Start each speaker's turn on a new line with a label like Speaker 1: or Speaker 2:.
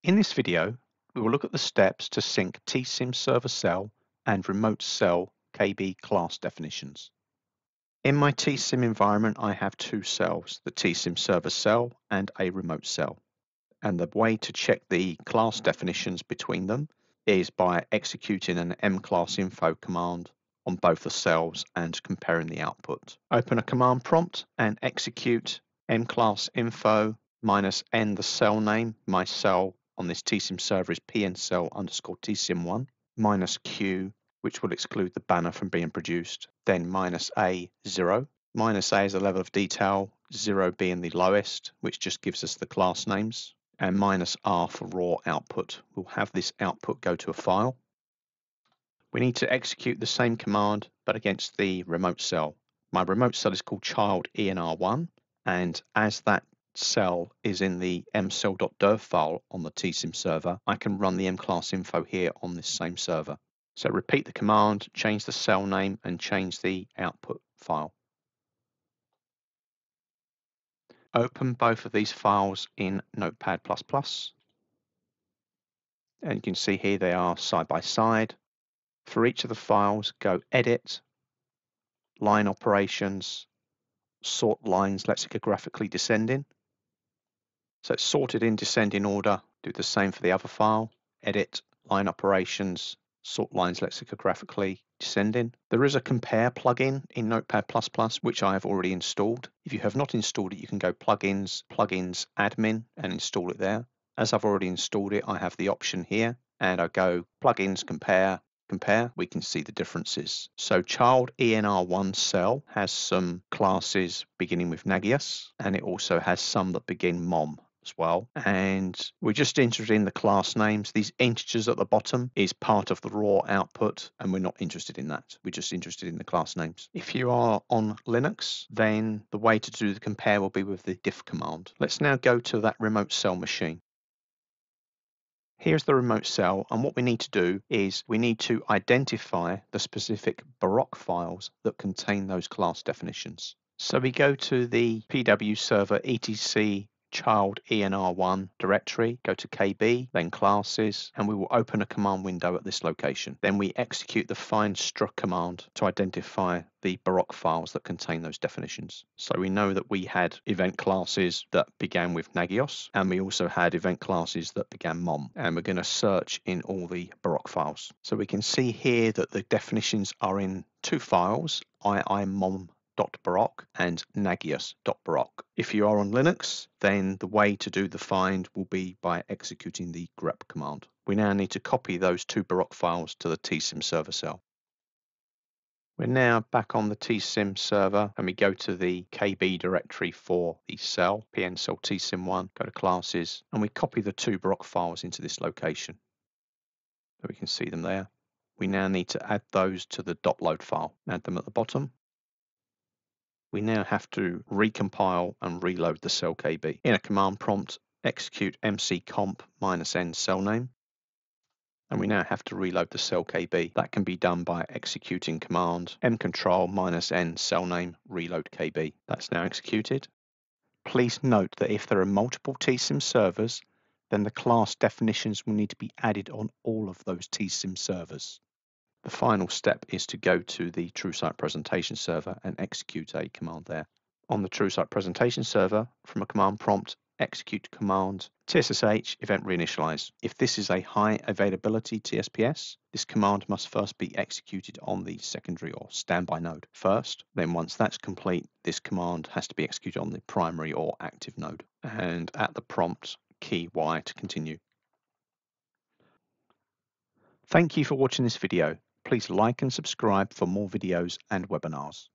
Speaker 1: In this video, we will look at the steps to sync TSIM Server Cell and Remote Cell KB class definitions. In my TSIM environment, I have two cells, the TSIM Server Cell and a Remote Cell. And the way to check the class definitions between them is by executing an mclassinfo command on both the cells and comparing the output. Open a command prompt and execute mclassinfo -n the cell name. My cell on this TSIM server is pncell_tsim1 -q, which will exclude the banner from being produced, then -a0. -a is a level of detail, 0 being the lowest, which just gives us the class names, and -r for raw output. We'll have this output go to a file. We need to execute the same command, but against the remote cell. My remote cell is called child enr1, and as that cell is in the mcell.dev file on the TSIM server, I can run the mclassinfo here on this same server. So repeat the command, change the cell name, and change the output file. Open both of these files in Notepad++, and you can see here they are side by side. For each of the files, go Edit, Line Operations, Sort Lines lexicographically descending. So it's sorted in descending order. Do the same for the other file. Edit, Line Operations, Sort Lines lexicographically descending. There is a compare plugin in Notepad++, which I have already installed. If you have not installed it, you can go Plugins, Plugins, Admin, and install it there. As I've already installed it, I have the option here, and I go Plugins, Compare, we can see the differences. So child enr1 cell has some classes beginning with Nagios, and it also has some that begin mom as well. And we're just interested in the class names. These integers at the bottom is part of the raw output, and we're not interested in that. We're just interested in the class names. If you are on Linux, then the way to do the compare will be with the diff command. Let's now go to that remote cell machine. Here's the remote cell, and what we need to do is we need to identify the specific Baroque files that contain those class definitions. So we go to the PW server etc child enr1 directory, go to KB, then classes, and we will open a command window at this location. Then we execute the find struct command to identify the Baroque files that contain those definitions. So we know that we had event classes that began with Nagios, and we also had event classes that began mom, and we're going to search in all the Baroque files. So we can see here that the definitions are in two files, iimom.baroque and nagios.baroque. If you are on Linux, then the way to do the find will be by executing the grep command. We now need to copy those two Baroque files to the TSIM server cell. We're now back on the TSIM server, and we go to the KB directory for the cell, pncell tsim1, go to classes, and we copy the two Baroque files into this location. So we can see them there. We now need to add those to the .load file, add them at the bottom. We now have to recompile and reload the cell KB. In a command prompt, execute mccomp -n cell name. And we now have to reload the cell KB. That can be done by executing command mcontrol -n cell name reload KB. That's now executed. Please note that if there are multiple TSIM servers, then the class definitions will need to be added on all of those TSIM servers. The final step is to go to the TrueSight presentation server and execute a command there. On the TrueSight presentation server, from a command prompt, execute command TSSH event reinitialize. If this is a high availability TSPS, this command must first be executed on the secondary or standby node first. Then once that's complete, this command has to be executed on the primary or active node. And at the prompt, key Y to continue. Thank you for watching this video. Please like and subscribe for more videos and webinars.